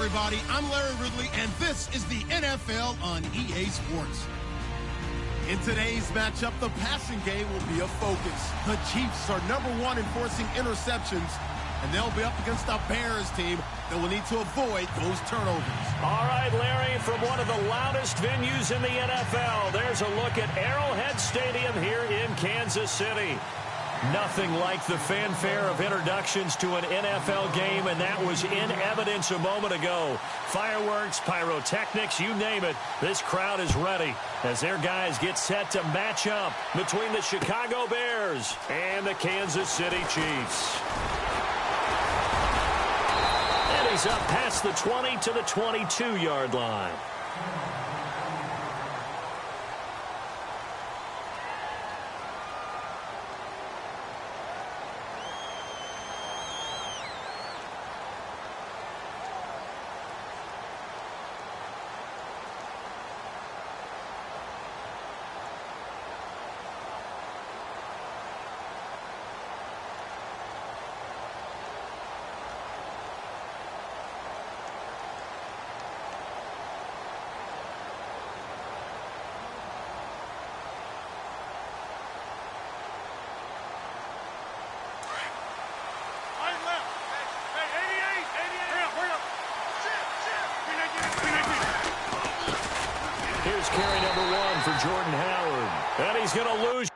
everybody. I'm Larry Ridley, and this is the NFL on EA Sports. In today's matchup, the passing game will be a focus. The Chiefs are #1 in forcing interceptions, and they'll be up against a Bears team that will need to avoid those turnovers. All right, Larry, from one of the loudest venues in the NFL, there's a look at Arrowhead Stadium here in Kansas City. Nothing like the fanfare of introductions to an NFL game, and that was in evidence a moment ago. Fireworks, pyrotechnics, you name it. This crowd is ready as their guys get set to match up between the Chicago Bears and the Kansas City Chiefs. And he's up past the 20 to the 22-yard line. Here's carry number 1 for Jordan Howard. And he's going to lose.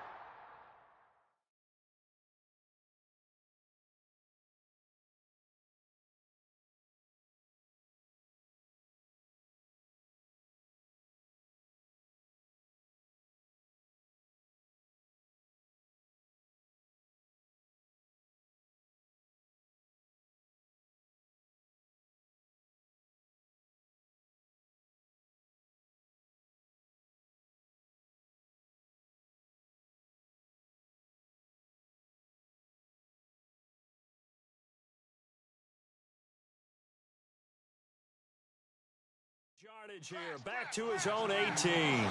Yardage here, back to his own 18.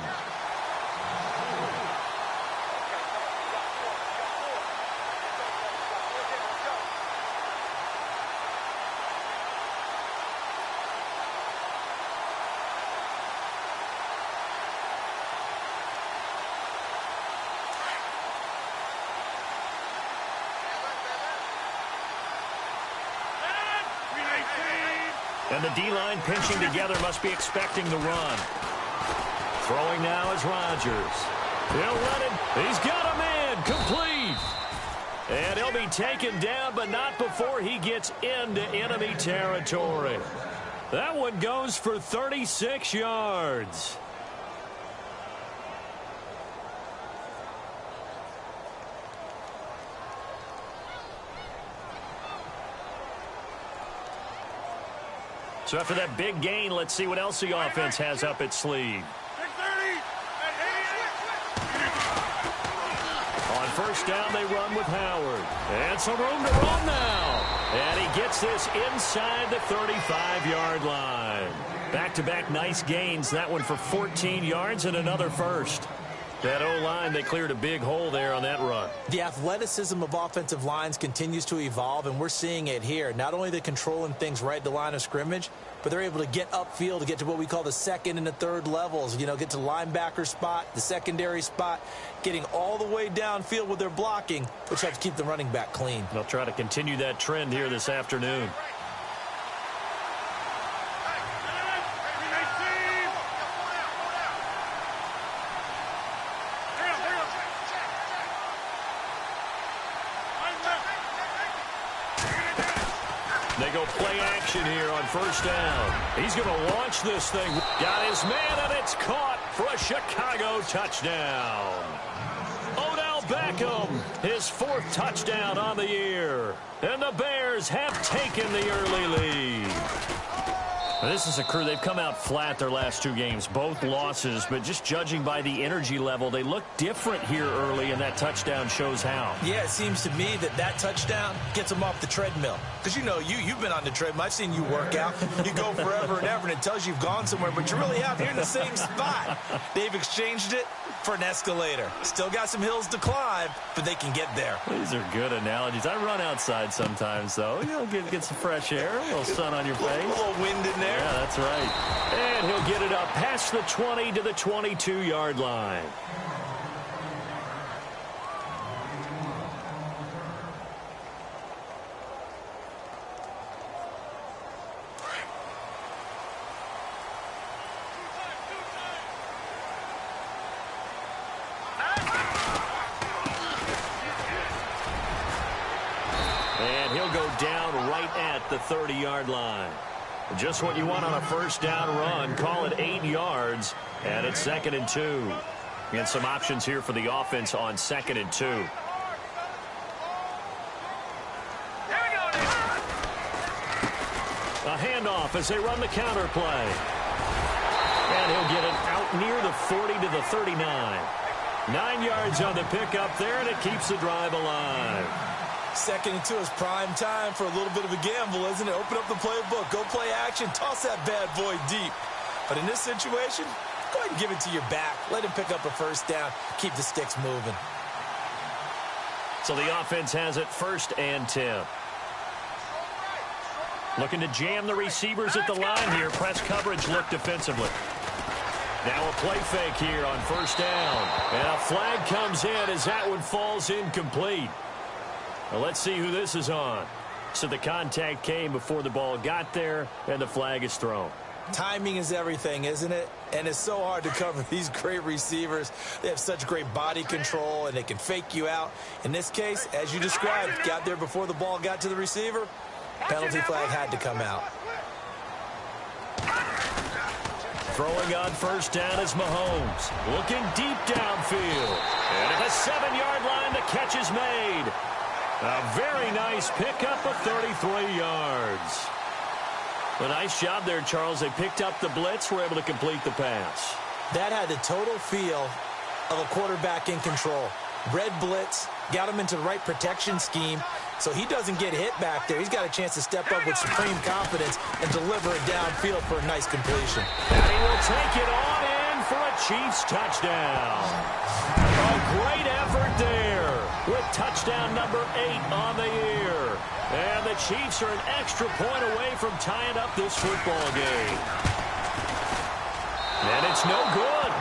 And the D-line pinching together must be expecting the run. Throwing now is Rodgers. He'll run it. He's got him in. Complete. And he'll be taken down, but not before he gets into enemy territory. That one goes for 36 yards. So after that big gain, let's see what else the offense has up its sleeve. On first down, they run with Howard. And some room to run now. And he gets this inside the 35-yard line. Back-to-back nice gains. That one for 14 yards and another first. That O-line, they cleared a big hole there on that run. The athleticism of offensive lines continues to evolve, and we're seeing it here. Not only are they controlling things right at the line of scrimmage, but they're able to get upfield to get to what we call the second and the third levels. You know, get to the linebacker spot, the secondary spot, getting all the way downfield with their blocking, which helps keep the running back clean. They'll try to continue that trend here this afternoon. They go play action here on first down. He's going to launch this thing. Got his man, and it's caught for a Chicago touchdown. Odell Beckham, his 4th touchdown on the year. And the Bears have taken the early lead. Now, this is a crew, they've come out flat their last 2 games, both losses, but just judging by the energy level, they look different here early, and that touchdown shows how. Yeah, it seems to me that touchdown gets them off the treadmill. Because, you know, you've been on the treadmill. I've seen you work out. You go forever and ever, and it tells you you've gone somewhere, but you really have. You're in the same spot. They've exchanged it. for an escalator. Still got some hills to climb, but they can get there. These are good analogies. I run outside sometimes, though. Get some fresh air, a little sun on your face. A little wind in there. Yeah, that's right. And he'll get it up past the 20 to the 22-yard line. Down right at the 30-yard line. Just what you want on a first down run. Call it 8 yards, and it's 2nd and 2. And some options here for the offense on 2nd and 2. A handoff as they run the counter play. And he'll get it out near the 40 to the 39. 9 yards on the pickup there, and it keeps the drive alive. 2nd and 2 is prime time for a little bit of a gamble, isn't it? Open up the playbook, go play action, toss that bad boy deep. But in this situation, go ahead and give it to your back. Let him pick up a first down, keep the sticks moving. So the offense has it 1st and 10. Looking to jam the receivers at the line here. Press coverage look defensively. Now a play fake here on 1st down. And a flag comes in as that one falls incomplete. Well, let's see who this is on. So the contact came before the ball got there, and the flag is thrown. Timing is everything, isn't it? And it's so hard to cover these great receivers. They have such great body control, and they can fake you out. In this case, as you described, got there before the ball got to the receiver. Penalty flag had to come out. Throwing on 1st down is Mahomes. Looking deep downfield. And at the 7-yard line, the catch is made. A very nice pickup of 33 yards. A nice job there, Charles. They picked up the blitz, were able to complete the pass. That had the total feel of a quarterback in control. Red blitz, got him into the right protection scheme, so he doesn't get hit back there. He's got a chance to step up with supreme confidence and deliver it downfield for a nice completion. And he will take it on in for a Chiefs touchdown. A great effort there with touchdown number 8 on the year. And the Chiefs are an extra point away from tying up this football game. And it's no good.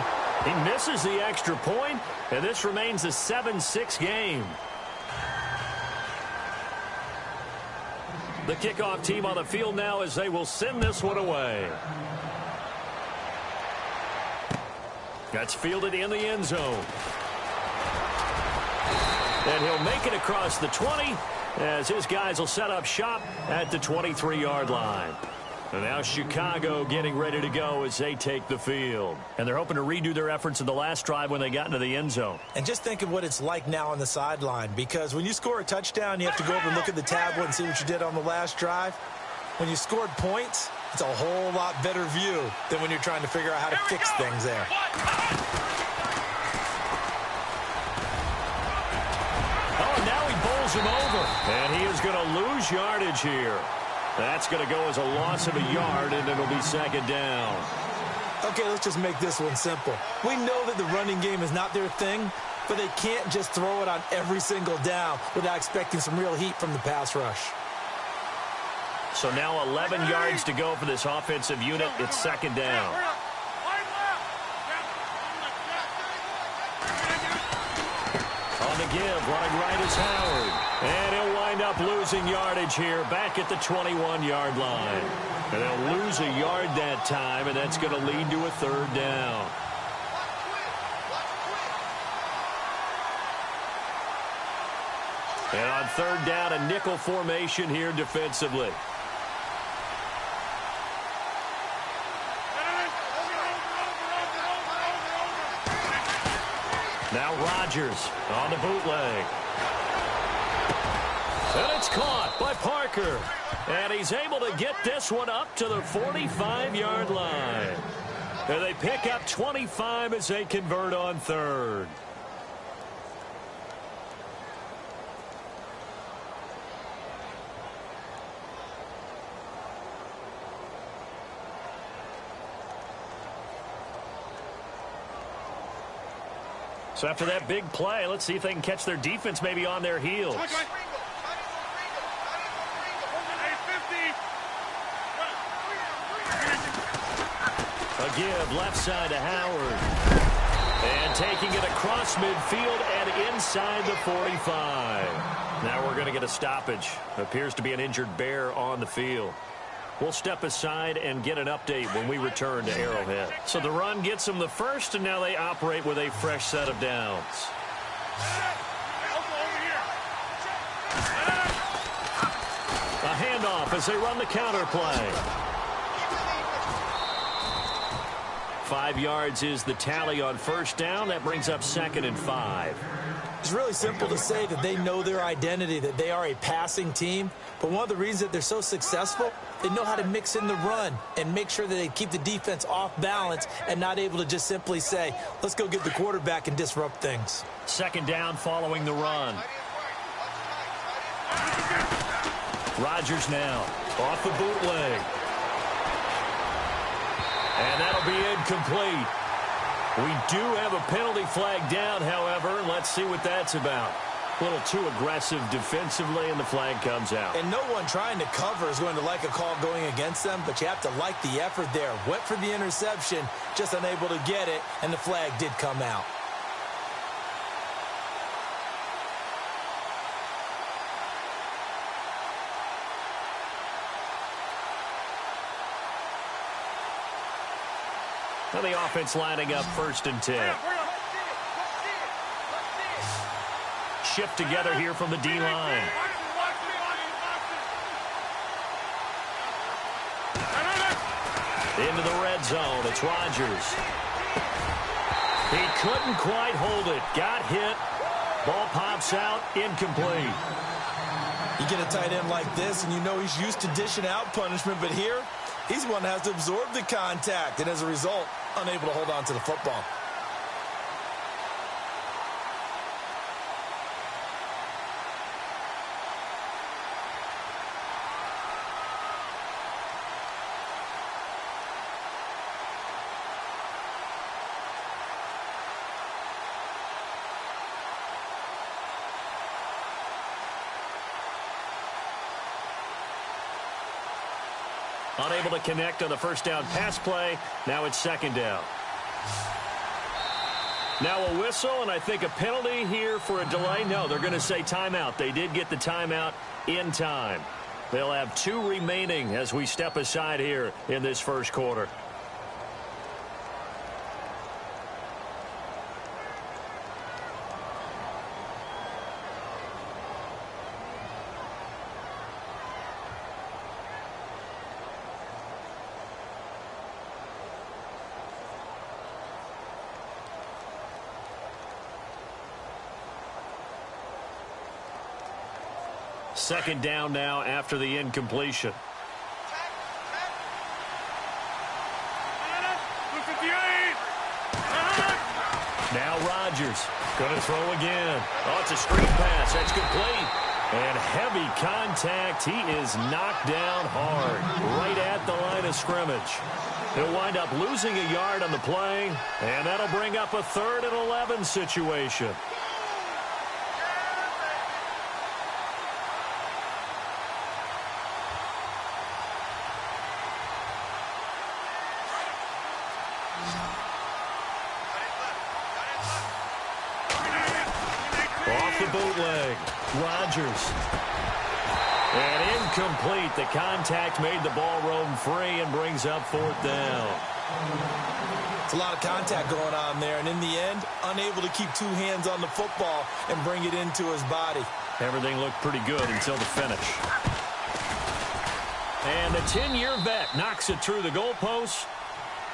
He misses the extra point, and this remains a 7-6 game. The kickoff team on the field now as they will send this one away. That's fielded in the end zone. And he'll make it across the 20 as his guys will set up shop at the 23-yard line. And now Chicago getting ready to go as they take the field. And they're hoping to redo their efforts in the last drive when they got into the end zone. And just think of what it's like now on the sideline, because when you score a touchdown, you have to go over and look at the tablet and see what you did on the last drive. When you scored points, it's a whole lot better view than when you're trying to figure out how to fix things there. Oh, now he bowls him over. And he is going to lose yardage here. That's going to go as a loss of a yard, and it'll be 2nd down. Okay, let's just make this one simple. We know that the running game is not their thing, but they can't just throw it on every single down without expecting some real heat from the pass rush. So now 11 yards to go for this offensive unit. It's 2nd down. On the give, running right is Howard. And he'll wind up losing yardage here back at the 21-yard line. And they'll lose a yard that time, and that's going to lead to a 3rd down. And on 3rd down, a nickel formation here defensively. Now Rodgers on the bootleg. And it's caught by Parker. And he's able to get this one up to the 45-yard line. And they pick up 25 as they convert on 3rd. So after that big play, let's see if they can catch their defense maybe on their heels. A give left side to Howard. And taking it across midfield and inside the 45. Now we're going to get a stoppage. Appears to be an injured Bear on the field. We'll step aside and get an update when we return to Arrowhead. So the run gets them the first, and now they operate with a fresh set of downs. A handoff as they run the counter play. 5 yards is the tally on first down. That brings up 2nd and 5. It's really simple to say that they know their identity, that they are a passing team. But one of the reasons that they're so successful, they know how to mix in the run and make sure that they keep the defense off balance and not able to just simply say, let's go get the quarterback and disrupt things. 2nd down following the run. Rodgers now off the bootleg. And that'll be incomplete. We do have a penalty flag down, however. Let's see what that's about. A little too aggressive defensively, and the flag comes out. And no one trying to cover is going to like a call going against them, but you have to like the effort there. Went for the interception, just unable to get it, and the flag did come out. Now the offense lining up 1st and 10. Shift together here from the D-line. Into the red zone. It's Rodgers. He couldn't quite hold it. Got hit. Ball pops out. Incomplete. You get a tight end like this, and you know he's used to dishing out punishment, but here, he's the one that has to absorb the contact, and as a result, unable to hold on to the football. Unable to connect on the first down pass play. Now it's 2nd down. Now a whistle, and I think a penalty here for a delay. No, they're going to say timeout. They did get the timeout in time. They'll have 2 remaining as we step aside here in this first quarter. Second down now after the incompletion. Now Rodgers going to throw again. Oh, it's a screen pass. That's complete. And heavy contact. He is knocked down hard right at the line of scrimmage. He'll wind up losing a yard on the play, and that'll bring up a 3rd and 11 situation. Off the bootleg, Rodgers. And incomplete. The contact made the ball roam free and brings up 4th down. It's a lot of contact going on there, and in the end, unable to keep 2 hands on the football and bring it into his body. Everything looked pretty good until the finish. And the 10-year vet knocks it through the goalpost.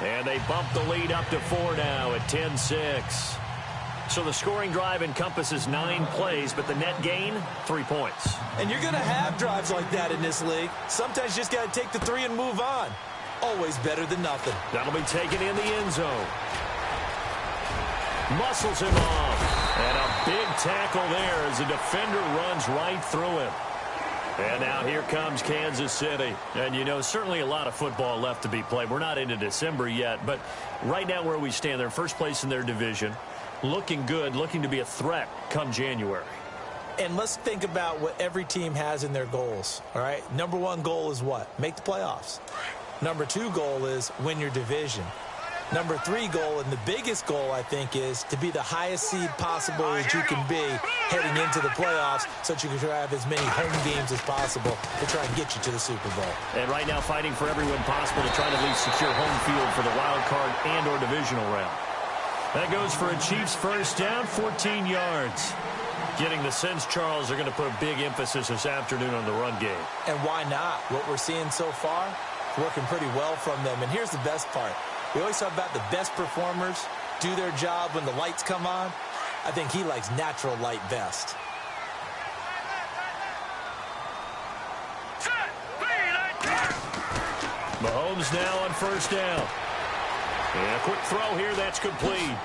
And they bump the lead up to 4 now at 10-6. So the scoring drive encompasses 9 plays, but the net gain, 3 points. And you're going to have drives like that in this league. Sometimes you just got to take the 3 and move on. Always better than nothing. That'll be taken in the end zone. Muscles him off. And a big tackle there as the defender runs right through him. And now here comes Kansas City. And, you know, certainly a lot of football left to be played. We're not into December yet, but right now where we stand, they're first place in their division. looking good, looking to be a threat come January. And let's think about what every team has in their goals, all right? Number one goal is what? Make the playoffs. Number two goal is win your division. Number three goal, and the biggest goal, I think, is to be the highest seed possible that you can be heading into the playoffs so that you can have as many home games as possible to try and get you to the Super Bowl. And right now fighting for every win possible to try to at least secure home field for the wild card and or divisional round. That goes for a Chiefs first down, 14 yards. Getting the sense, Charles, are going to put a big emphasis this afternoon on the run game. And why not? What we're seeing so far, working pretty well from them. And here's the best part. We always talk about the best performers do their job when the lights come on. I think he likes natural light best. Mahomes now on first down. And a quick throw here, that's complete.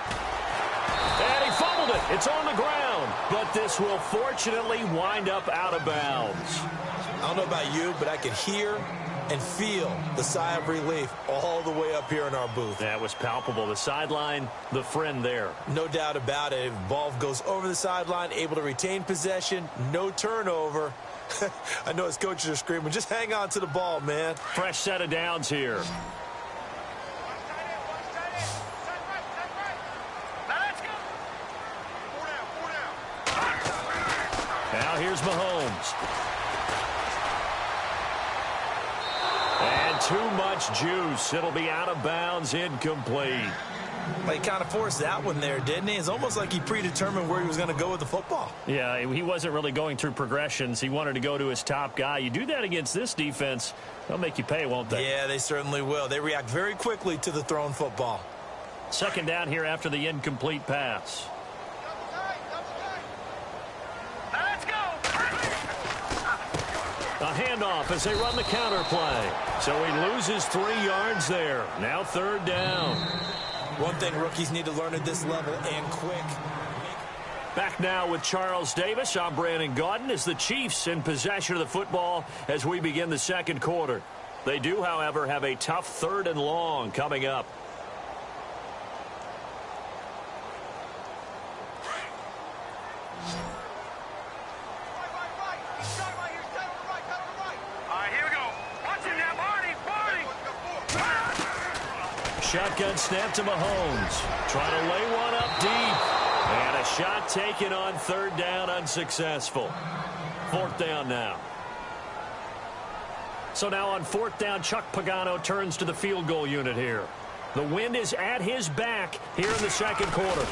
And he fumbled it. It's on the ground. But this will fortunately wind up out of bounds. I don't know about you, but I could hear and feel the sigh of relief all the way up here in our booth. That was palpable. The sideline, the friend there. No doubt about it. Ball goes over the sideline, able to retain possession, no turnover. I know his coaches are screaming, just hang on to the ball, man. Fresh set of downs here. Now here's Mahomes. And too much juice. It'll be out of bounds, incomplete. But he kind of forced that one there, didn't he? It's almost like he predetermined where he was going to go with the football. Yeah, he wasn't really going through progressions. He wanted to go to his top guy. You do that against this defense, they'll make you pay, won't they? Yeah, they certainly will. They react very quickly to the thrown football. Second down here after the incomplete pass. A handoff as they run the counter play. So he loses 3 yards there. Now third down. One thing rookies need to learn at this level, and quick. Back now with Charles Davis. I'm Brandon Gaudin as the Chiefs in possession of the football as we begin the second quarter. They do, however, have a tough third and long coming up. Shotgun snap to Mahomes. Trying to lay one up deep. And a shot taken on third down, unsuccessful. Fourth down now. So now on fourth down, Chuck Pagano turns to the field goal unit here. The wind is at his back here in the second quarter.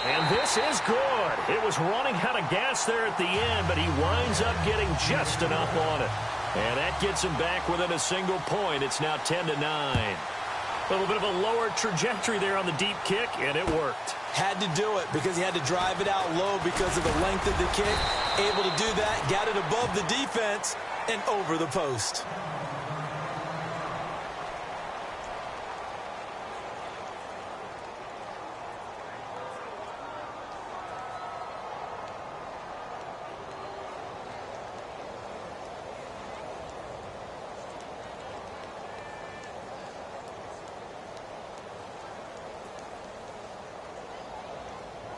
And this is good. It was running out of gas there at the end, but he winds up getting just enough on it. And that gets him back within a single point. It's now 10-9. A little bit of a lower trajectory there on the deep kick, and it worked. Had to do it because he had to drive it out low because of the length of the kick. Able to do that, got it above the defense and over the post.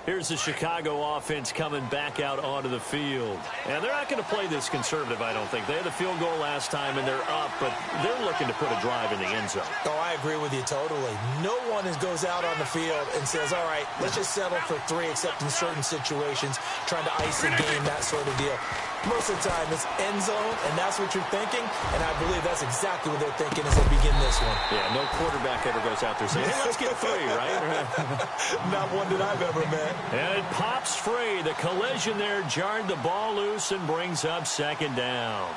Here's the Chicago offense coming back out onto the field. And they're not going to play this conservative, I don't think. They had the field goal last time, and they're up, but they're looking to put a drive in the end zone. Oh, I agree with you totally. No one goes out on the field and says, all right, let's just settle for 3, except in certain situations, trying to ice the game, that sort of deal. Most of the time, it's end zone, and that's what you're thinking, and I believe that's exactly what they're thinking as they begin this one. Yeah, no quarterback ever goes out there saying, hey, let's get 3, right? Not one that I've ever met. And it pops free. The collision there jarred the ball loose and brings up second down.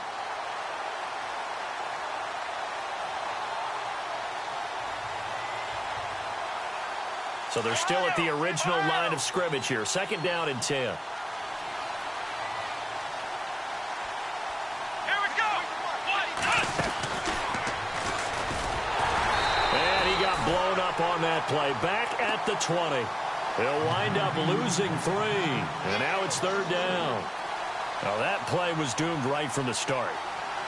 So they're still at the original line of scrimmage here. Second down and 10. Blown up on that play. Back at the 20. They'll wind up losing 3. And now it's third down. Now that play was doomed right from the start.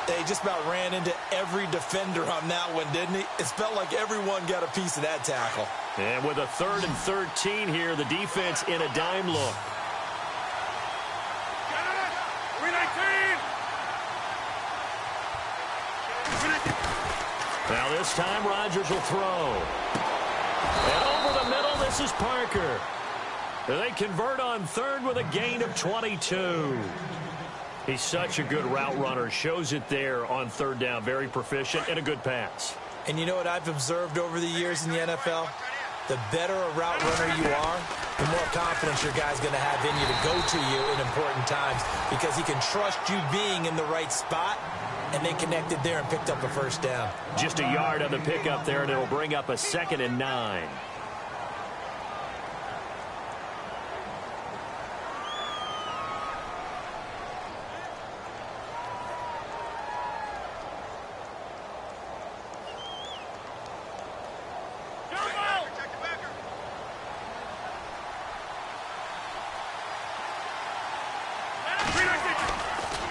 They just about ran into every defender on that one, didn't he? It felt like everyone got a piece of that tackle. And with a 3rd and 13 here, the defense in a dime look. Now this time, Rodgers will throw. And over the middle, this is Parker. They convert on 3rd with a gain of 22. He's such a good route runner. Shows it there on 3rd down. Very proficient and a good pass. And you know what I've observed over the years in the NFL? The better a route runner you are, the more confidence your guy's going to have in you to go to you in important times because he can trust you being in the right spot, and they connected there and picked up a 1st down. Just a yard on the pickup there, and it'll bring up a 2nd and 9.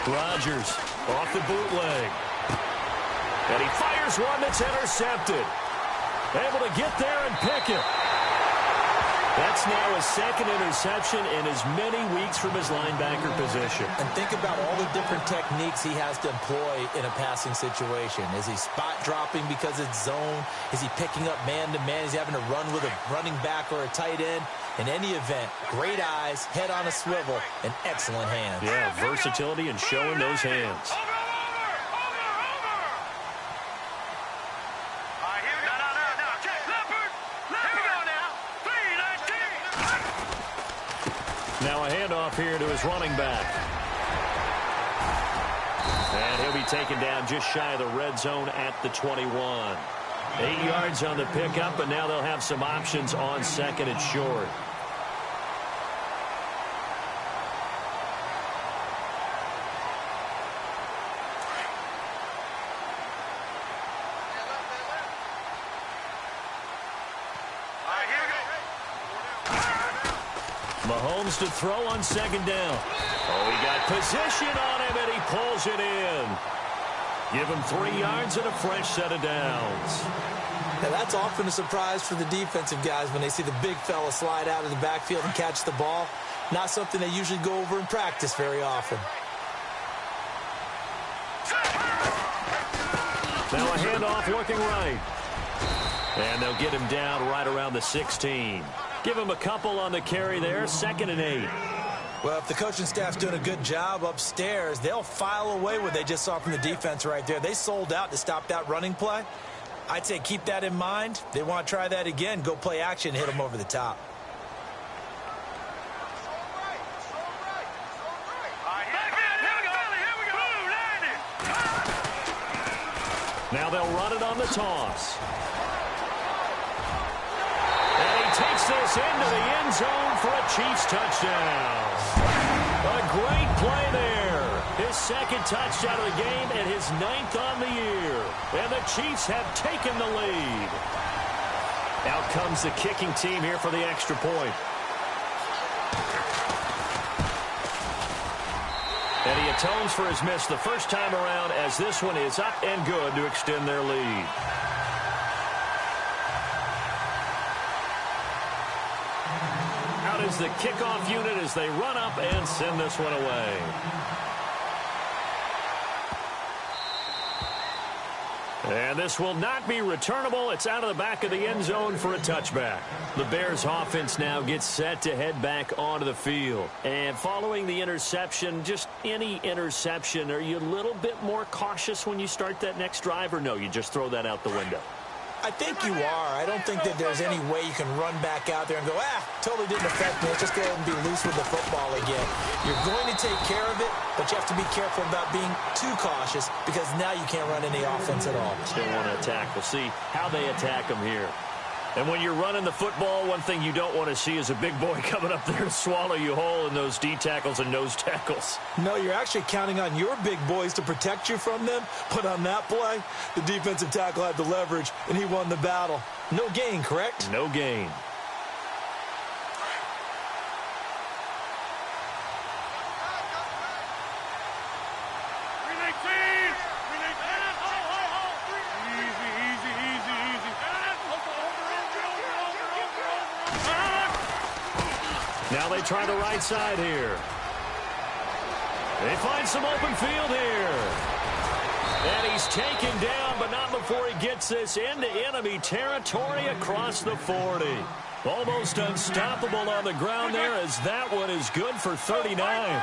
Rodgers off the bootleg. And he fires one that's intercepted. Able to get there and pick it. That's now his 2nd interception in as many weeks from his linebacker position. And think about all the different techniques he has to employ in a passing situation. Is he spot dropping because it's zone? Is he picking up man-to-man? Is he having to run with a running back or a tight end? In any event, great eyes, head on a swivel, and excellent hands. Yeah, versatility and showing those hands. Now a handoff here to his running back. And he'll be taken down just shy of the red zone at the 21. 8 yards on the pickup, but now they'll have some options on 2nd and short. Mahomes to throw on 2nd down. Oh, he got position on him, and he pulls it in. Give him 3 yards and a fresh set of downs. Now, that's often a surprise for the defensive guys when they see the big fella slide out of the backfield and catch the ball. Not something they usually go over in practice very often. Now a handoff looking right. And they'll get him down right around the 16. Give him a couple on the carry there, 2nd and 8. Well, if the coaching staff's doing a good job upstairs, they'll file away what they just saw from the defense right there. They sold out to stop that running play. I'd say keep that in mind. They want to try that again. Go play action, hit them over the top. Now they'll run it on the toss. And he takes this into the end zone for a Chiefs touchdown. A great play there. His 2nd touchdown of the game and his 9th on the year. And the Chiefs have taken the lead. Out comes the kicking team here for the extra point. And he atones for his miss the first time around as this one is up and good to extend their lead. Out is the kickoff unit as they run up and send this one away. And this will not be returnable. It's out of the back of the end zone for a touchback. The Bears offense now gets set to head back onto the field. And following the interception, just any interception, are you a little bit more cautious when you start that next drive, or no, you just throw that out the window? I think you are. I don't think that there's any way you can run back out there and go, totally didn't affect me. Let's just go ahead and be loose with the football again. You're going to take care of it, but you have to be careful about being too cautious because now you can't run any offense at all. Still want to attack. We'll see how they attack them here. And when you're running the football, one thing you don't want to see is a big boy coming up there to swallow you whole in those D tackles and nose tackles. No, you're actually counting on your big boys to protect you from them. But on that play, the defensive tackle had the leverage, and he won the battle. No gain, correct? No gain. Now they try the right side here. They find some open field here. And he's taken down, but not before he gets this into enemy territory across the 40. Almost unstoppable on the ground there, as that one is good for 39.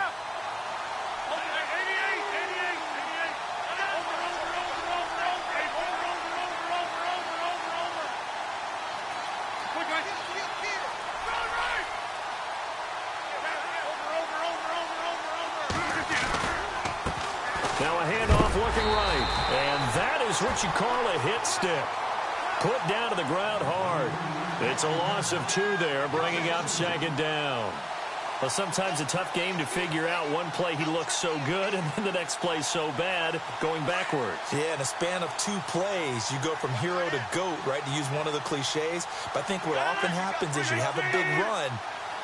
Now a handoff looking right. And that is what you call a hit stick. Put down to the ground hard. It's a loss of 2 there, bringing up second down. Well, sometimes a tough game to figure out. One play he looks so good, and then the next play so bad, going backwards. Yeah, in a span of 2 plays, you go from hero to GOAT, right, to use one of the cliches. But I think what often happens is you have a big run,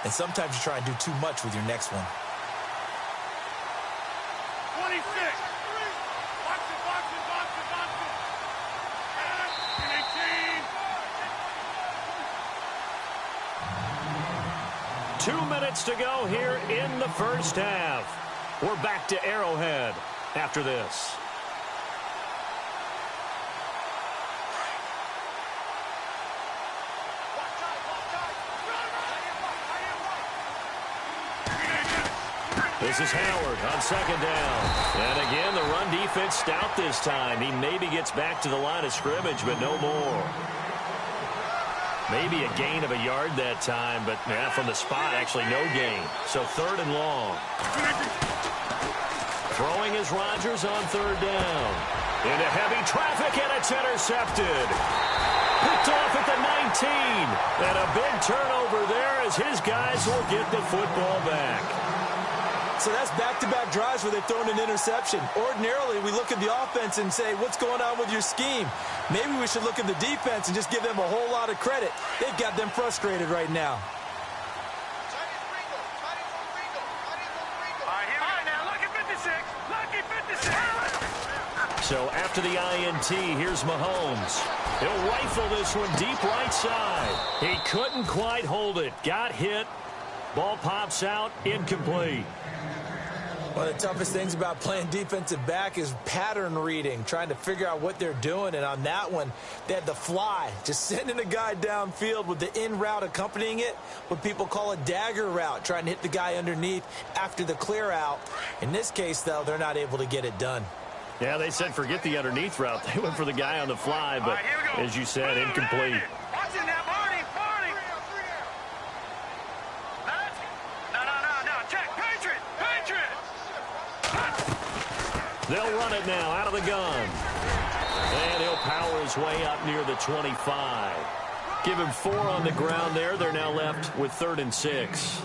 and sometimes you try and do too much with your next one. 26. Box it. 2 minutes to go here in the first half. We're back to Arrowhead after this. This is Howard on second down. And again, the run defense stout this time. He maybe gets back to the line of scrimmage, but no more. Maybe a gain of a yard that time, but yeah, from the spot, actually no gain. So 3rd and long. Throwing is Rodgers on 3rd down. Into heavy traffic, and it's intercepted. Picked off at the 19. And a big turnover there as his guys will get the football back. So that's back-to-back drives where they've thrown an interception. Ordinarily, we look at the offense and say, what's going on with your scheme? Maybe we should look at the defense and just give them a whole lot of credit. They've got them frustrated right now. All right, now, lucky 56. Lucky 56. So after the INT, here's Mahomes. He'll rifle this one deep right side. He couldn't quite hold it. Got hit. Ball pops out. Incomplete. One of the toughest things about playing defensive back is pattern reading, trying to figure out what they're doing. And on that one, they had the fly, just sending a guy downfield with the in route accompanying it, what people call a dagger route, trying to hit the guy underneath after the clear out. In this case, though, they're not able to get it done. Yeah, they said forget the underneath route. They went for the guy on the fly, but as you said, incomplete. Watching that, Barney. No. Check. Patriot. They'll run it now out of the gun. And he'll power his way up near the 25. Give him 4 on the ground there. They're now left with 3rd and 6.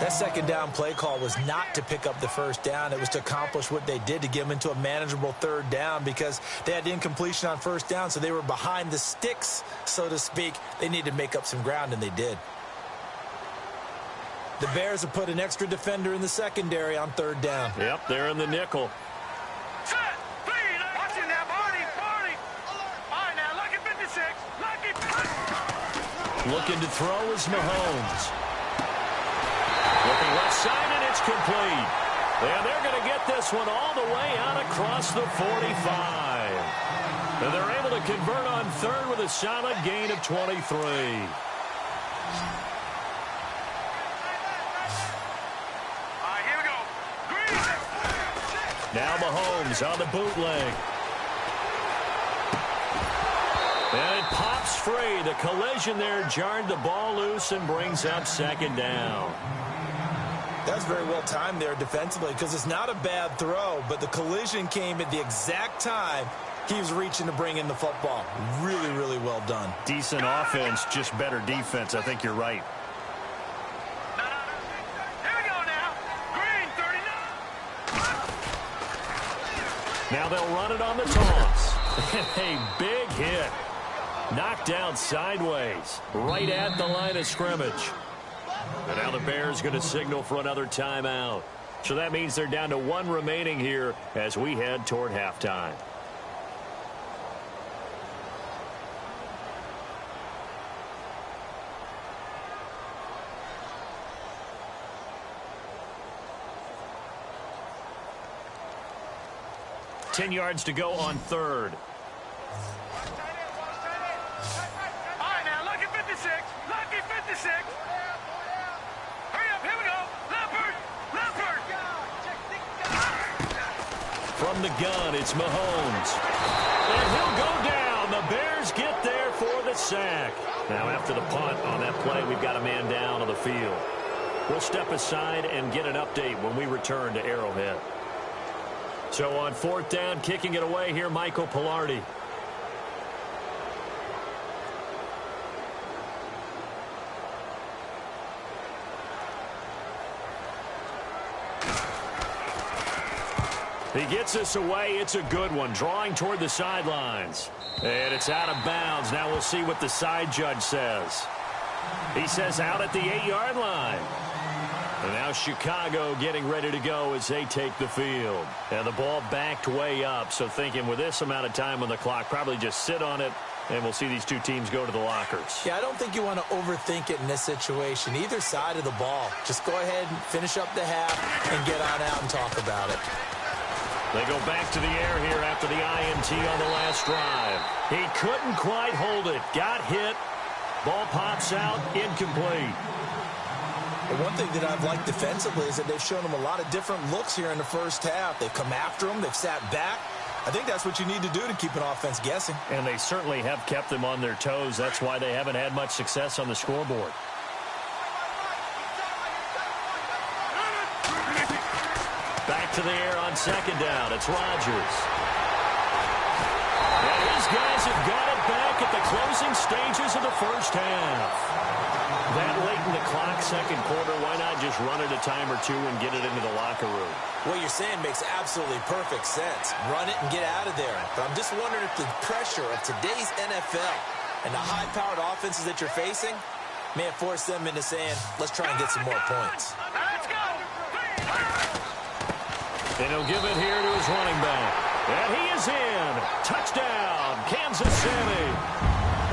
That second down play call was not to pick up the first down. It was to accomplish what they did, to get them into a manageable 3rd down, because they had incompletion on first down, so they were behind the sticks, so to speak. They needed to make up some ground, and they did. The Bears have put an extra defender in the secondary on 3rd down. Yep, they're in the nickel. Set. Please. Watching that, Barney. All right, now, lucky 56. Looking to throw is Mahomes. Looking left side, and it's complete. And they're going to get this one all the way out across the 45. And they're able to convert on 3rd with a solid gain of 23. Now Mahomes on the bootleg. And it pops free. The collision there jarred the ball loose and brings up second down. That's very well timed there defensively, because it's not a bad throw, but the collision came at the exact time he was reaching to bring in the football. Really, really well done. Decent offense, just better defense. I think you're right. Now they'll run it on the toss. A big hit. Knocked down sideways. Right at the line of scrimmage. And now the Bears going to signal for another timeout. So that means they're down to 1 remaining here as we head toward halftime. 10 yards to go on third. All right, now, lucky 56. Lucky 56. Hurry up, here we go. Leopard. Leopard. From the gun, it's Mahomes. And he'll go down. The Bears get there for the sack. Now, after the punt on that play, we've got a man down on the field. We'll step aside and get an update when we return to Arrowhead. So on fourth down, kicking it away here, Michael Palardy. He gets us away. It's a good one. Drawing toward the sidelines. And it's out of bounds. Now we'll see what the side judge says. He says out at the 8-yard line. And now Chicago getting ready to go as they take the field. And the ball backed way up. So thinking with this amount of time on the clock, probably just sit on it. And we'll see these two teams go to the lockers. Yeah, I don't think you want to overthink it in this situation. Either side of the ball. Just go ahead and finish up the half and get on out and talk about it. They go back to the air here after the INT on the last drive. He couldn't quite hold it. Got hit. Ball pops out. Incomplete. Well, one thing that I've liked defensively is that they've shown them a lot of different looks here in the first half. They've come after them. They've sat back. I think that's what you need to do to keep an offense guessing. And they certainly have kept them on their toes. That's why they haven't had much success on the scoreboard. Back to the air on second down. It's Rodgers. And these guys have got it back at the closing stages of the first half. That late in the clock, second quarter, why not just run it a time or two and get it into the locker room? What you're saying makes absolutely perfect sense. Run it and get out of there. But I'm just wondering if the pressure of today's NFL and the high-powered offenses that you're facing may have forced them into saying, let's try and get some more points. Let's go. And he'll give it here to his running back. And he is in. Touchdown, Kansas City.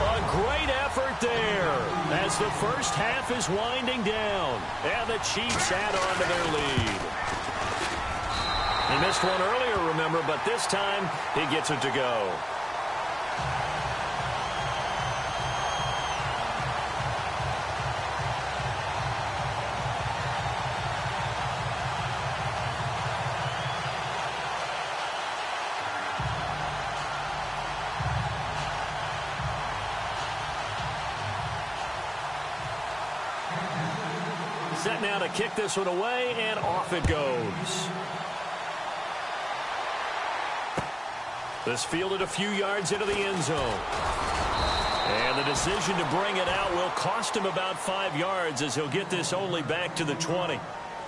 A great effort there as the first half is winding down. And the Chiefs add on to their lead. He missed one earlier, remember, but this time he gets it to go. Set now to kick this one away, and off it goes. This fielded a few yards into the end zone. And the decision to bring it out will cost him about 5 yards as he'll get this only back to the 20.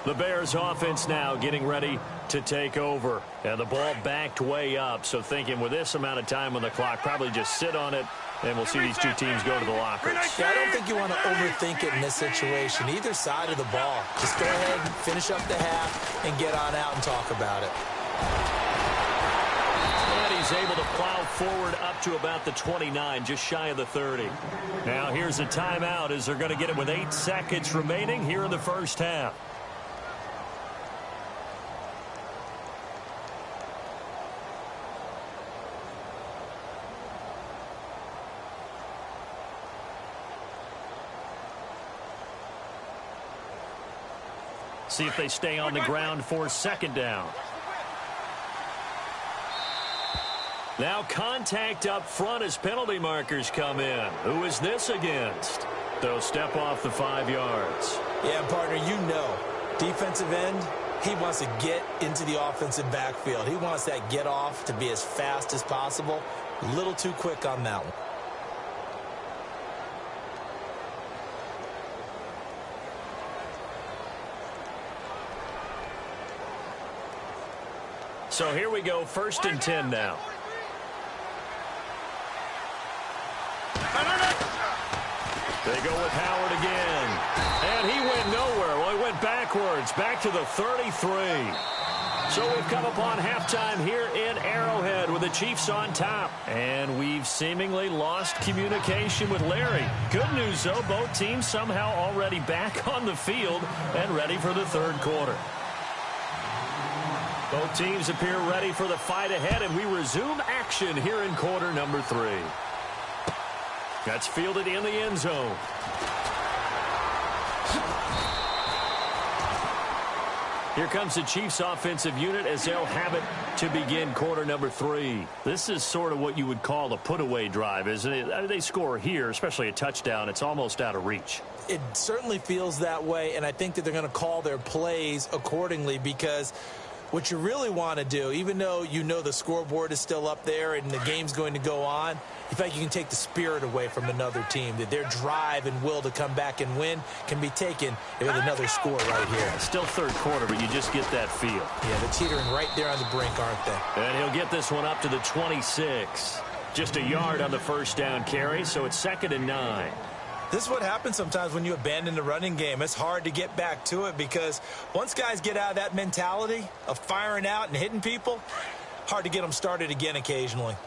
The Bears offense now getting ready to take over. And the ball backed way up, so thinking with this amount of time on the clock, probably just sit on it. And we'll see these two teams go to the lockers. Yeah, I don't think you want to overthink it in this situation. Either side of the ball. Just go ahead and finish up the half and get on out and talk about it. And he's able to plow forward up to about the 29, just shy of the 30. Now here's a timeout as they're going to get it with 8 seconds remaining here in the first half. See if they stay on the ground for second down. Now contact up front as penalty markers come in. Who is this against? They'll step off the 5 yards. Yeah, partner, you know, defensive end, he wants to get into the offensive backfield. He wants that get off to be as fast as possible. A little too quick on that one. So here we go, 1st and 10 now. They go with Howard again. And he went nowhere. Well, he went backwards, back to the 33. So we've come upon halftime here in Arrowhead with the Chiefs on top. And we've seemingly lost communication with Larry. Good news, though, both teams somehow already back on the field and ready for the third quarter. Both teams appear ready for the fight ahead, and we resume action here in quarter number 3. That's fielded in the end zone. Here comes the Chiefs offensive unit as they'll have it to begin quarter number 3. This is sort of what you would call a put-away drive, isn't it? I mean, they score here, especially a touchdown. It's almost out of reach. It certainly feels that way, and I think that they're going to call their plays accordingly, because what you really want to do, even though you know the scoreboard is still up there and the game's going to go on, in fact, you can take the spirit away from another team, that their drive and will to come back and win can be taken with another score right here. It's still third quarter, but you just get that feel. Yeah, they're teetering right there on the brink, aren't they? And he'll get this one up to the 26. Just a yard on the first down carry, so it's 2nd and 9. This is what happens sometimes when you abandon the running game. It's hard to get back to it, because once guys get out of that mentality of firing out and hitting people, hard to get them started again occasionally.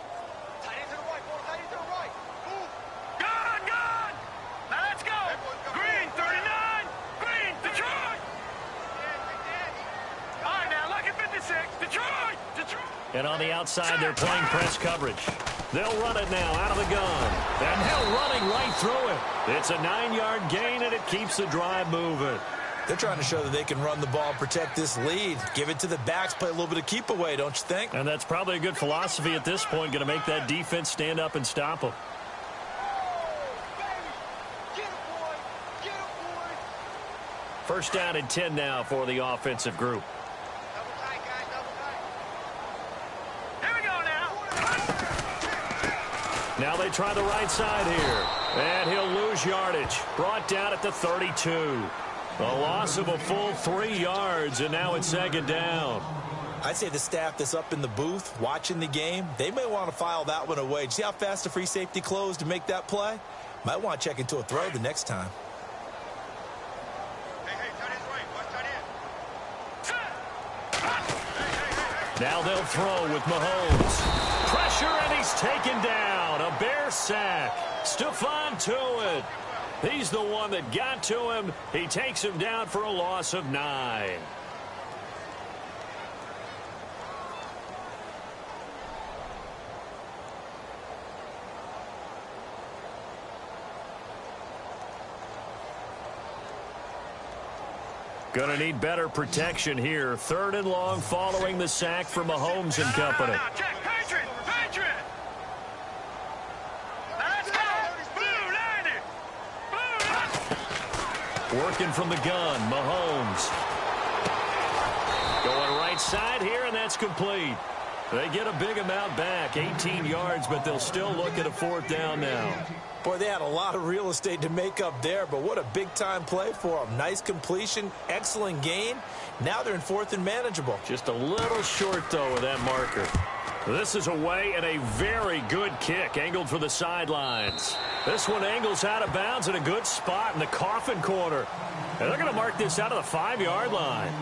And on the outside, they're playing press coverage. They'll run it now out of the gun. And Hill running right through it. It's a 9-yard gain, and it keeps the drive moving. They're trying to show that they can run the ball, protect this lead, give it to the backs, play a little bit of keep away, don't you think? And that's probably a good philosophy at this point, going to make that defense stand up and stop them. First down and 10 now for the offensive group. Now they try the right side here. And he'll lose yardage. Brought down at the 32. A loss of a full 3 yards, and now it's 2nd down. I'd say the staff that's up in the booth watching the game, they may want to file that one away. See how fast the free safety closed to make that play? Might want to check into a throw the next time. Now they'll throw with Mahomes. Pressure, and he's taken down. A Bear sack. Stephon Tuitt. He's the one that got to him. He takes him down for a loss of 9. Gonna need better protection here. 3rd and long following the sack from Mahomes and company. Working from the gun, Mahomes. Going right side here, and that's complete. They get a big amount back, 18 yards, but they'll still look at a 4th down now. Boy, they had a lot of real estate to make up there, but what a big-time play for them. Nice completion, excellent gain. Now they're in 4th and manageable. Just a little short, though, with that marker. This is away, and a very good kick angled for the sidelines. This one angles out of bounds in a good spot in the coffin corner. And they're going to mark this out of the 5-yard line.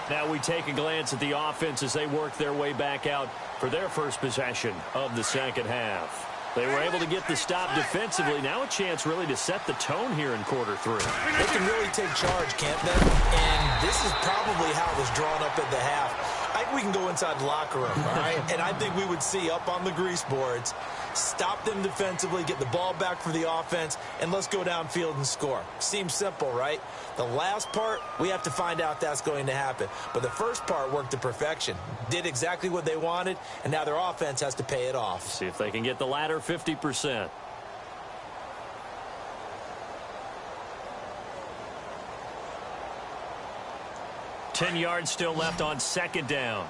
Now we take a glance at the offense as they work their way back out for their first possession of the second half. They were able to get the stop defensively. Now a chance really to set the tone here in quarter 3. They can really take charge, can't they? And this is probably how it was drawn up at the half. I think we can go inside the locker room, all right? And I think we would see up on the grease boards, stop them defensively, get the ball back for the offense, and let's go downfield and score. Seems simple, right? The last part, we have to find out that's going to happen. But the first part worked to perfection. Did exactly what they wanted, and now their offense has to pay it off. See if they can get the latter 50%. Ten yards still left on 2nd down.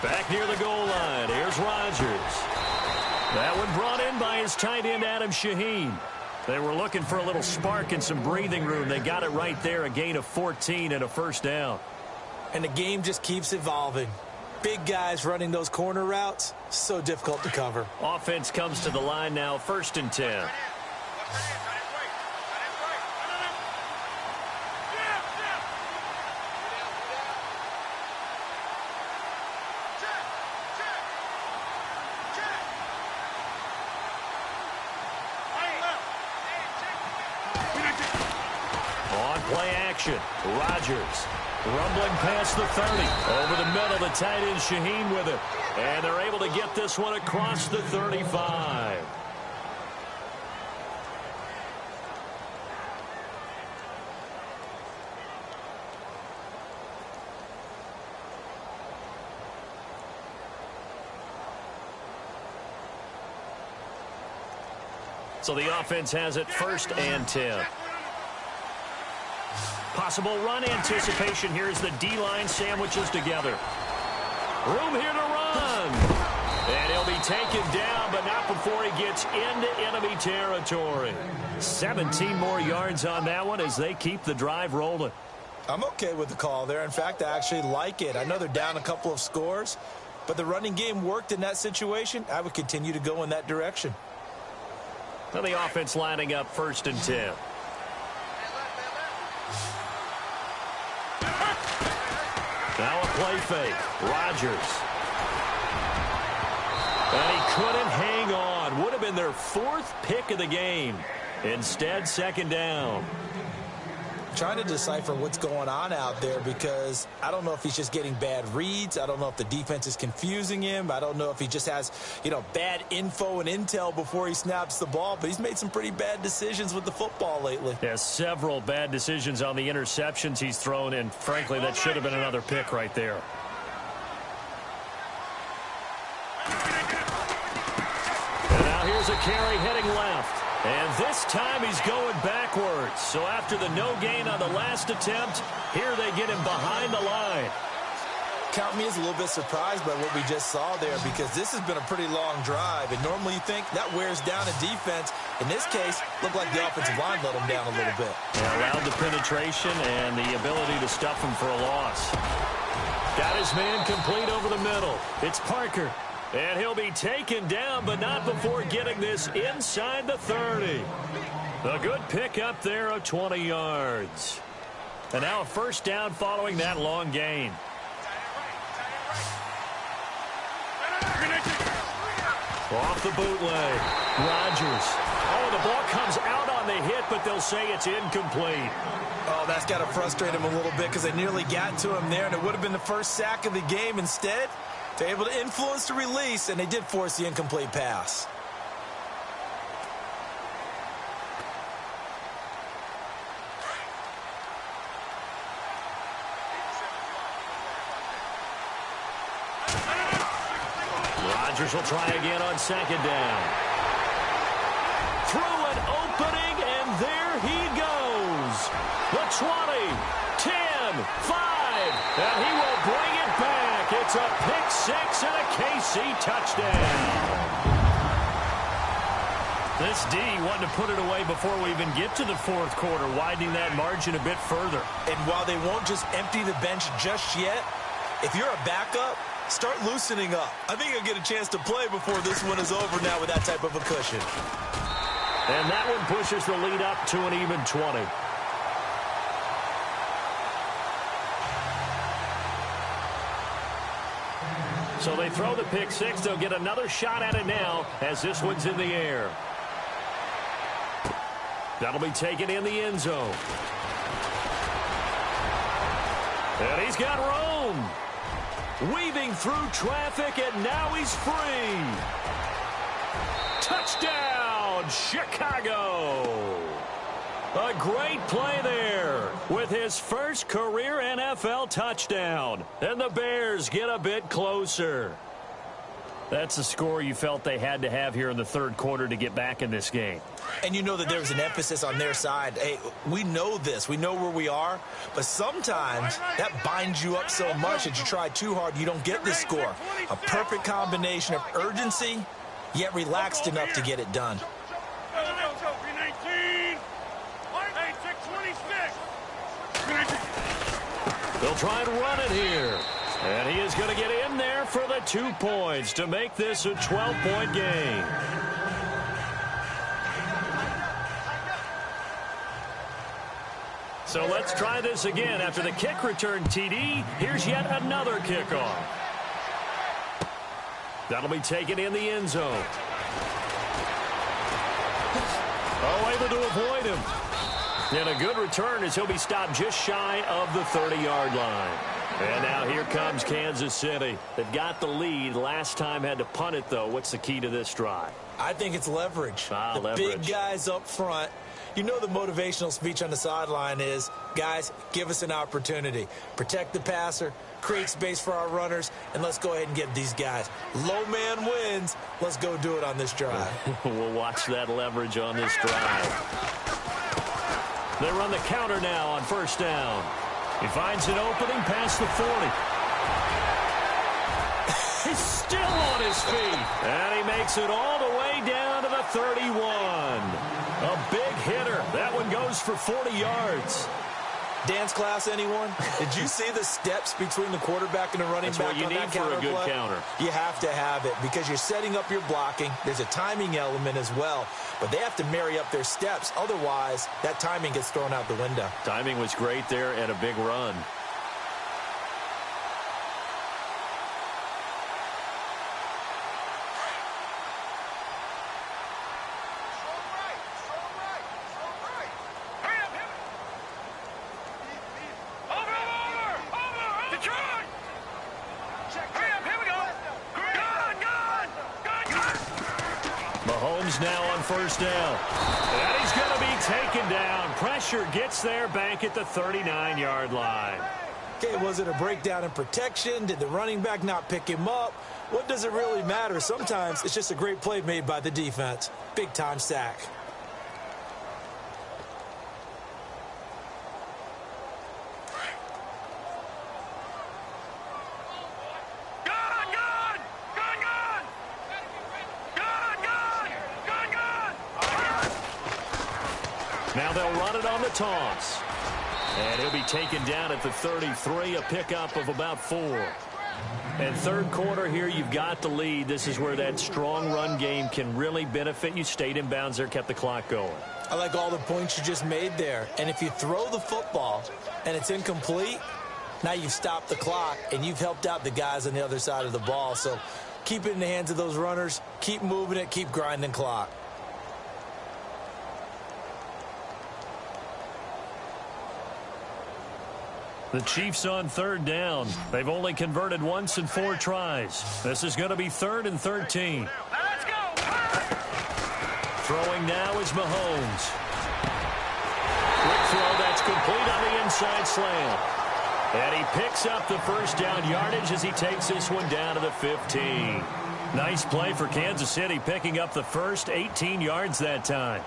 Back near the goal line. Here's Rodgers. That one brought in by his tight end, Adam Shaheen. They were looking for a little spark and some breathing room. They got it right there, a gain of 14 and a first down. And the game just keeps evolving. Big guys running those corner routes, so difficult to cover. Offense comes to the line now, 1st and 10. play action. Rodgers rumbling past the 30. Over the middle, the tight end Shaheen with it. And they're able to get this one across the 35. So the offense has it 1st and 10. Possible run anticipation here as the D-line sandwiches together. Room here to run. And he'll be taken down, but not before he gets into enemy territory. 17 more yards on that one as they keep the drive rolling. I'm okay with the call there. In fact, I actually like it. I know they're down a couple of scores, but the running game worked in that situation. I would continue to go in that direction. Now the offense lining up 1st and 10. Now a play fake. Rodgers. And he couldn't hang on. Would have been their 4th pick of the game. Instead, 2nd down. Trying to decipher what's going on out there because I don't know if he's just getting bad reads. I don't know if the defense is confusing him. I don't know if he just has, bad info and intel before he snaps the ball. But he's made some pretty bad decisions with the football lately. There's several bad decisions on the interceptions he's thrown, and frankly, that should have been another pick right there. And now here's a carry heading left. And this time he's going backwards. So after the no gain on the last attempt, here they get him behind the line. Count me as a little bit surprised by what we just saw there because this has been a pretty long drive. And normally you think that wears down a defense. In this case, looked like the offensive line let him down a little bit. Yeah, allowed the penetration and the ability to stuff him for a loss. Got his man complete over the middle. It's Parker. And he'll be taken down, but not before getting this inside the 30. A good pick up there of 20 yards. And now a 1st down following that long gain. Off the bootleg. Rodgers. Oh, the ball comes out on the hit, but they'll say it's incomplete. Oh, that's got to frustrate him a little bit because they nearly got to him there, and it would have been the 1st sack of the game. Instead, they're able to influence the release, and they did force the incomplete pass. Rodgers will try again on 2nd down. Through an opening, and there he goes. The 20, 10, 5, and he will bring it back. It's a pick 6 and a KC touchdown. This D wanted to put it away before we even get to the 4th quarter, widening that margin a bit further. And while they won't just empty the bench just yet, if you're a backup, start loosening up. I think you'll get a chance to play before this one is over now with that type of a cushion. And that one pushes the lead up to an even 20. So they throw the pick 6. They'll get another shot at it now as this one's in the air. That'll be taken in the end zone. And he's got room. Weaving through traffic, and now he's free. Touchdown, Chicago. A great play there with his 1st career NFL touchdown. And the Bears get a bit closer. That's the score you felt they had to have here in the 3rd quarter to get back in this game. And you know that there's an emphasis on their side. Hey, we know this. We know where we are. But sometimes that binds you up so much that you try too hard, you don't get the score. A perfect combination of urgency, yet relaxed enough to get it done. They'll try and run it here. And he is going to get in there for the 2 points to make this a 12-point game. So let's try this again. After the kick return TD, here's yet another kickoff. That'll be taken in the end zone. Oh, able to avoid him. And a good return as he'll be stopped just shy of the 30-yard line. And now here comes Kansas City. They've got the lead. Last time had to punt it, though. What's the key to this drive? I think it's leverage. The leverage. Big guys up front. You know the motivational speech on the sideline is, guys, give us an opportunity. Protect the passer, create space for our runners, and let's go ahead and get these guys. Low man wins. Let's go do it on this drive. We'll watch that leverage on this drive. They run the counter now on first down. He finds an opening past the 40. He's still on his feet. And he makes it all the way down to the 31. A big hitter. That one goes for 40 yards. Dance class, anyone? Did you see the steps between the quarterback and the running That's back what you on need that for counter a good play? counter. You have to have it because you're setting up your blocking. There's a timing element as well, but they have to marry up their steps. Otherwise, that timing gets thrown out the window. Timing was great there and a big run. Mahomes now on first down. And he's going to be taken down. Pressure gets there back at the 39-yard line. Okay, was it a breakdown in protection? Did the running back not pick him up? What does it really matter? Sometimes it's just a great play made by the defense. Big-time sack. Now they'll run it on the toss. And he'll be taken down at the 33, a pickup of about 4. And third quarter here, you've got the lead. This is where that strong run game can really benefit you. Stayed in bounds there, kept the clock going. I like all the points you just made there. And if you throw the football and it's incomplete, now you've stopped the clock and you've helped out the guys on the other side of the ball. So keep it in the hands of those runners. Keep moving it. Keep grinding clock. The Chiefs on third down. They've only converted once in 4 tries. This is going to be 3rd and 13. Let's go! Throwing now is Mahomes. Quick throw that's complete on the inside slant. And he picks up the first down yardage as he takes this one down to the 15. Nice play for Kansas City, picking up the first 18 yards that time.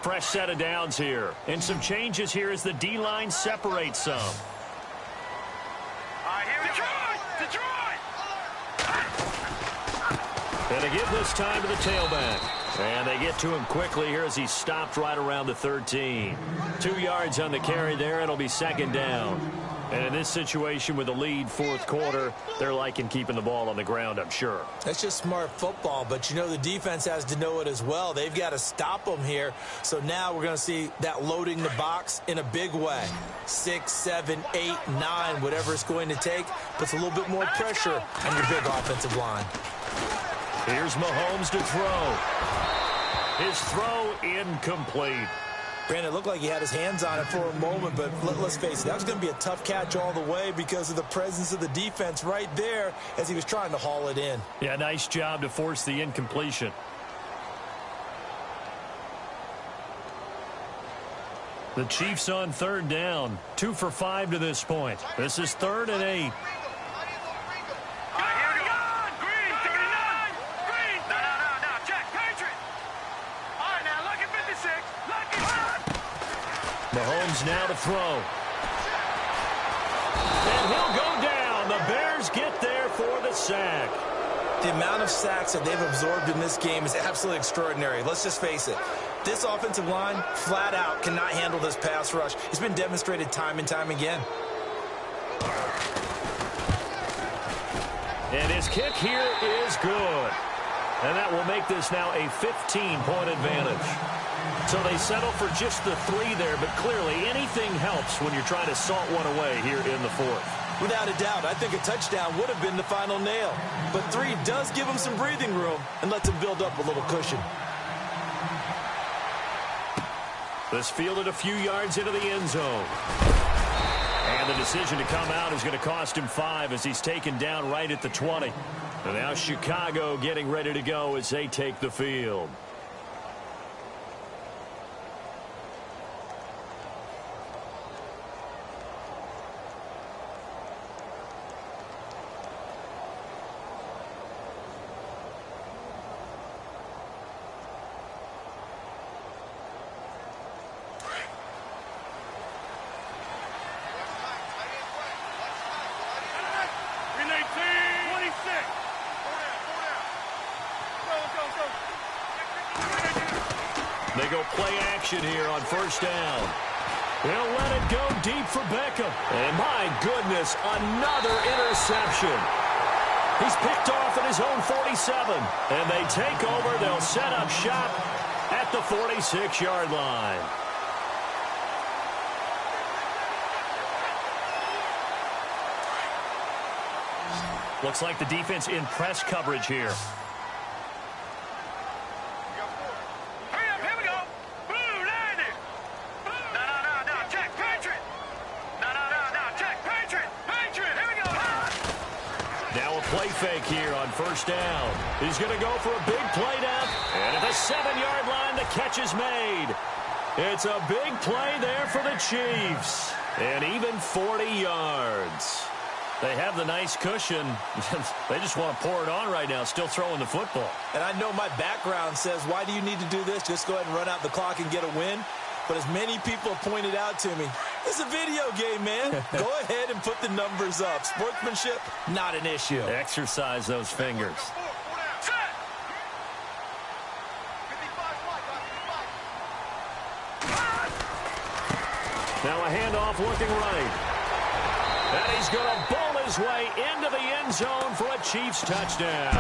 Fresh set of downs here. And some changes here as the D-line separates some. All right, here we go. Detroit! And they give this time to the tailback. And they get to him quickly here as he's stopped right around the 13. 2 yards on the carry there. It'll be 2nd down. And in this situation with the lead, fourth quarter, they're liking keeping the ball on the ground, I'm sure. That's just smart football, but you know the defense has to know it as well. They've got to stop them here. So now we're going to see that loading the box in a big way. 6, 7, 8, 9, whatever it's going to take, puts a little bit more pressure on your big offensive line. Here's Mahomes to throw. His throw incomplete. Brandon, it looked like he had his hands on it for a moment, but let's face it, that was going to be a tough catch all the way because of the presence of the defense right there as he was trying to haul it in. Yeah, nice job to force the incompletion. The Chiefs on third down. 2 for 5 to this point. This is 3rd and 8. Mahomes now to throw. And he'll go down. The Bears get there for the sack. The amount of sacks that they've absorbed in this game is absolutely extraordinary. Let's just face it. This offensive line, flat out, cannot handle this pass rush. It's been demonstrated time and time again. And his kick here is good. And that will make this now a 15-point advantage. So they settle for just the 3 there, but clearly anything helps when you're trying to salt one away here in the fourth. Without a doubt, I think a touchdown would have been the final nail. But 3 does give him some breathing room and lets him build up a little cushion. This fielded a few yards into the end zone. And the decision to come out is going to cost him 5 as he's taken down right at the 20. And now Chicago getting ready to go as they take the field. They go play action here on first down. They'll let it go deep for Beckham. And my goodness, another interception. He's picked off at his own 47. And they take over. They'll set up shop at the 46-yard line. Looks like the defense in press coverage here. Play fake here on first down. He's going to go for a big play down. And at the 7-yard line, the catch is made. It's a big play there for the Chiefs. And even 40 yards. They have the nice cushion. They just want to pour it on right now, still throwing the football. And I know my background says, why do you need to do this? Just go ahead and run out the clock and get a win. But as many people have pointed out to me, it's a video game, man. Go ahead and put the numbers up. Sportsmanship, not an issue. Exercise those fingers. Now a handoff looking right. And he's going to bowl his way into the end zone for a Chiefs touchdown.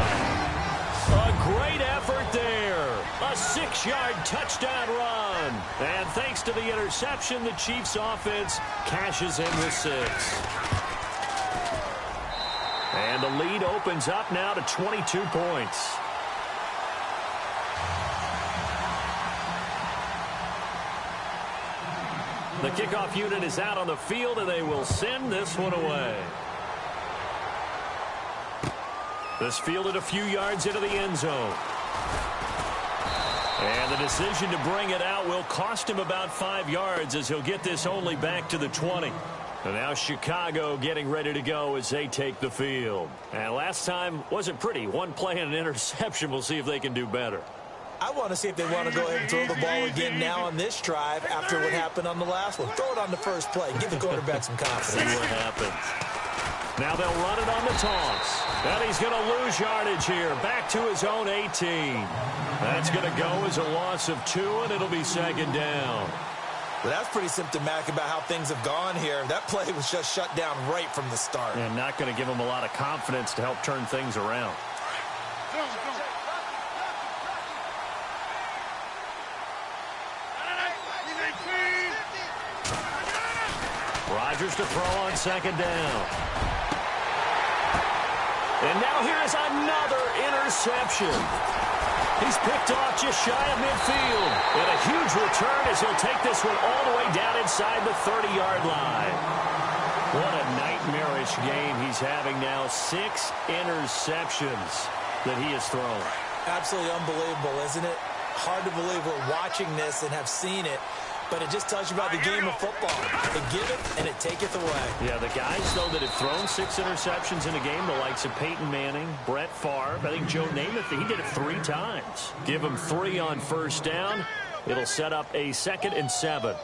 A great effort there. A 6-yard touchdown run. And thanks to the interception, the Chiefs offense cashes in with 6. And the lead opens up now to 22 points. The kickoff unit is out on the field, and they will send this one away. This fielded a few yards into the end zone. And the decision to bring it out will cost him about 5 yards as he'll get this only back to the 20. And now Chicago getting ready to go as they take the field. And last time wasn't pretty. One play and an interception. We'll see if they can do better. I want to see if they want to go ahead and throw the ball again now on this drive after what happened on the last one. Throw it on the first play. Give the quarterback some confidence. See what happens. Now they'll run it on the toss. And he's going to lose yardage here. Back to his own 18. That's going to go as a loss of 2, and it'll be second down. Well, that's pretty symptomatic about how things have gone here. That play was just shut down right from the start. And not going to give him a lot of confidence to help turn things around. Rodgers to throw on second down. And now here is another interception. He's picked off just shy of midfield. And a huge return as he'll take this one all the way down inside the 30-yard line. What a nightmarish game he's having now. 6 interceptions that he has thrown. Absolutely unbelievable, isn't it? Hard to believe we're watching this and have seen it. But it just tells you about the game of football. They give it, and it taketh away. Yeah, the guys, though, that have thrown 6 interceptions in a game, the likes of Peyton Manning, Brett Favre, I think Joe Namath, he did it 3 times. Give him 3 on first down. It'll set up a 2nd and 7.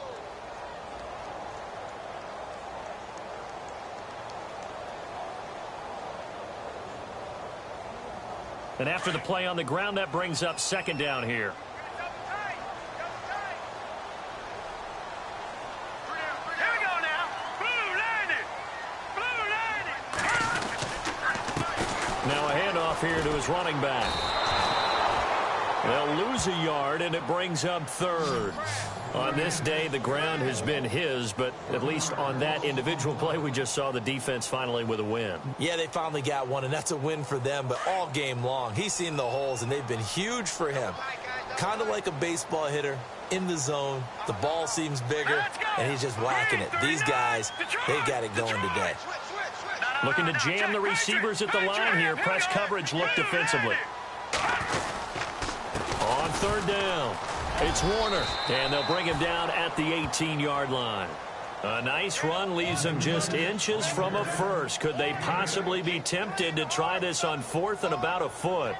And after the play on the ground, that brings up second down here. Now a handoff here to his running back. They'll lose a yard, and it brings up 3rd. On this day, the ground has been his, but at least on that individual play, we just saw the defense finally with a win. Yeah, they finally got one, and that's a win for them, but all game long, he's seen the holes, and they've been huge for him. Kind of like a baseball hitter in the zone. The ball seems bigger, and he's just whacking it. These guys, they've got it going today. Looking to jam the receivers at the line here. Press coverage look defensively. On third down, it's Warner, and they'll bring him down at the 18-yard line. A nice run leaves him just inches from a first. Could they possibly be tempted to try this on fourth and about a foot?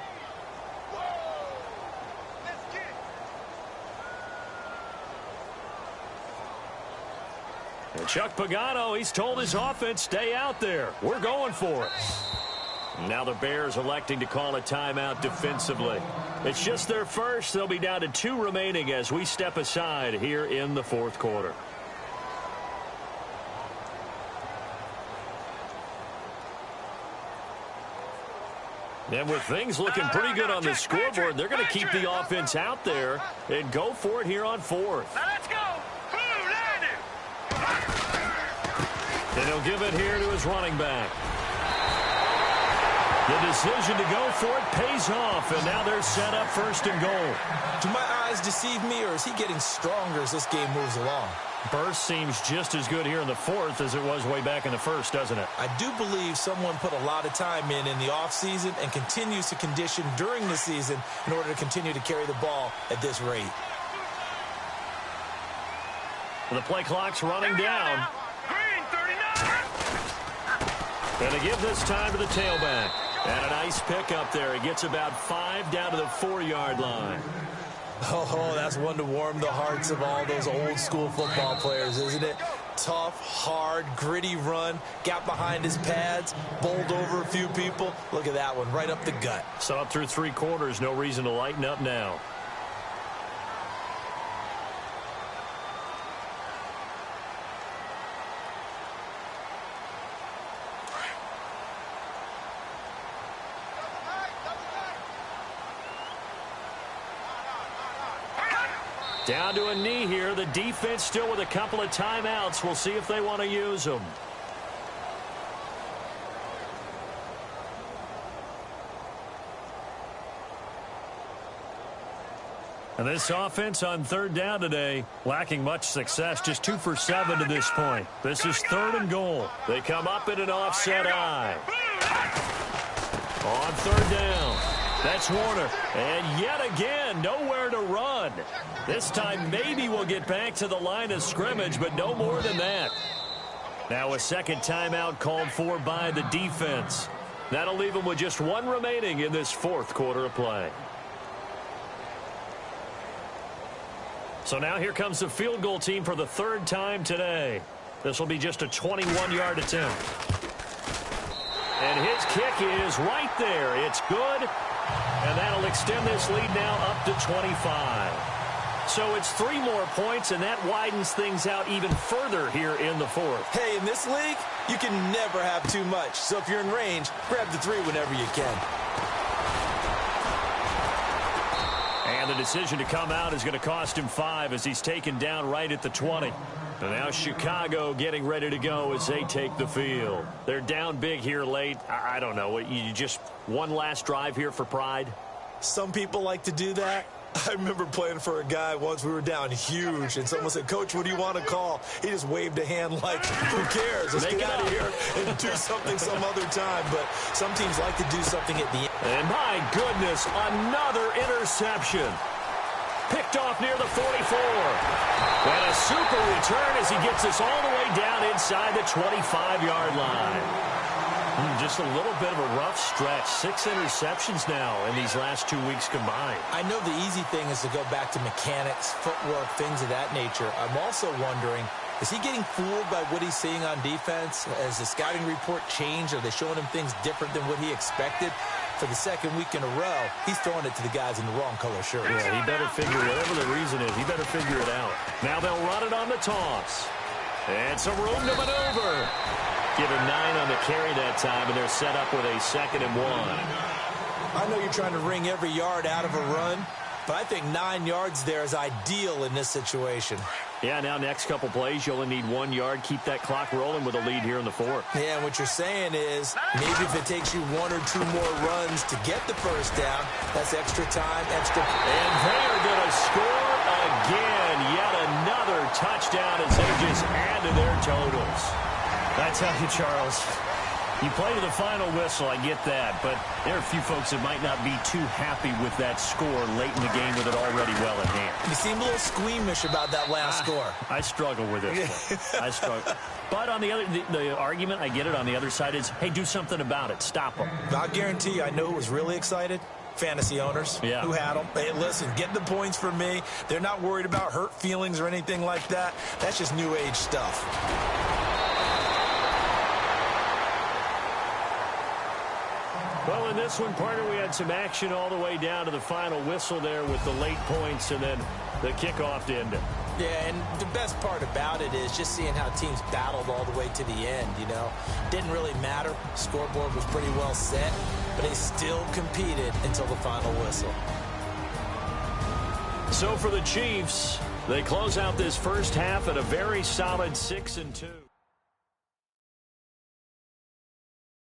And Chuck Pagano, he's told his offense, stay out there. We're going for it. Now the Bears electing to call a timeout defensively. It's just their first. They'll be down to 2 remaining as we step aside here in the fourth quarter. And with things looking pretty good on the scoreboard, they're going to keep the offense out there and go for it here on fourth. Now let's go. And he'll give it here to his running back. The decision to go for it pays off, and now they're set up first and goal. Do my eyes deceive me, or is he getting stronger as this game moves along? Burst seems just as good here in the fourth as it was way back in the first, doesn't it? I do believe someone put a lot of time in the offseason and continues to condition during the season in order to continue to carry the ball at this rate. The play clock's running down. And they give this time to the tailback. And a nice pickup there. He gets about 5 down to the 4-yard line. Oh, that's one to warm the hearts of all those old school football players, isn't it? Tough, hard, gritty run. Got behind his pads, bowled over a few people. Look at that one, right up the gut. So up through 3 quarters, no reason to lighten up now. Down to a knee here. The defense still with a couple of timeouts. We'll see if they want to use them. And this offense on third down today, lacking much success, just 2 for 7 to this point. This is third and goal. They come up in an offset eye. On third down, that's Warner. And yet again, nowhere to run. This time maybe we'll get back to the line of scrimmage, but no more than that. Now a second timeout called for by the defense. That'll leave them with just 1 remaining in this fourth quarter of play. So now here comes the field goal team for the 3rd time today. This will be just a 21-yard attempt. And his kick is right there. It's good. And that'll extend this lead now up to 25. So it's 3 more points, and that widens things out even further here in the fourth. Hey, in this league, you can never have too much. So if you're in range, grab the 3 whenever you can. And the decision to come out is going to cost him 5 as he's taken down right at the 20. And now Chicago getting ready to go as they take the field. They're down big here late. I don't know. You just one last drive here for pride? Some people like to do that. I remember playing for a guy once. We were down huge, and someone said, "Coach, what do you want to call?" He just waved a hand like, "Who cares? Let's get out of here and do something some other time." But some teams like to do something at the end. And my goodness, another interception. Picked off near the 44. And a super return as he gets us all the way down inside the 25-yard line. Just a little bit of a rough stretch. 6 interceptions now in these last 2 weeks combined. I know the easy thing is to go back to mechanics, footwork, things of that nature. I'm also wondering, is he getting fooled by what he's seeing on defense? Has the scouting report changed? Are they showing him things different than what he expected? For the 2nd week in a row, he's throwing it to the guys in the wrong color shirts. Yeah, he better figure, whatever the reason is, he better figure it out. Now they'll run it on the toss. And some room to maneuver. Give him 9 on the carry that time, and they're set up with a 2nd and 1. I know you're trying to wring every yard out of a run, But I think 9 yards there is ideal in this situation. Yeah, now next couple plays, you only need 1 yard. Keep that clock rolling with a lead here in the fourth. Yeah, and what you're saying is maybe if it takes you 1 or 2 more runs to get the first down, that's extra time, extra. And they are going to score again. Yet another touchdown as they just add to their totals. I tell you, Charles, you play to the final whistle, I get that, but there are a few folks that might not be too happy with that score late in the game with it already well in hand. You seem a little squeamish about that last score. I struggle with this one. I struggle. But on the other, the argument, I get it, on the other side is, hey, do something about it. Stop them. I'll guarantee you, I know who was really excited. Fantasy owners who had them. Hey, listen, get the points for me. They're not worried about hurt feelings or anything like that. That's just new age stuff. Well, in this one, partner, we had some action all the way down to the final whistle there with the late points and then the kickoff to end it. Yeah, and the best part about it is just seeing how teams battled all the way to the end, you know. Didn't really matter. Scoreboard was pretty well set, but they still competed until the final whistle. So for the Chiefs, they close out this first half at a very solid 6-2.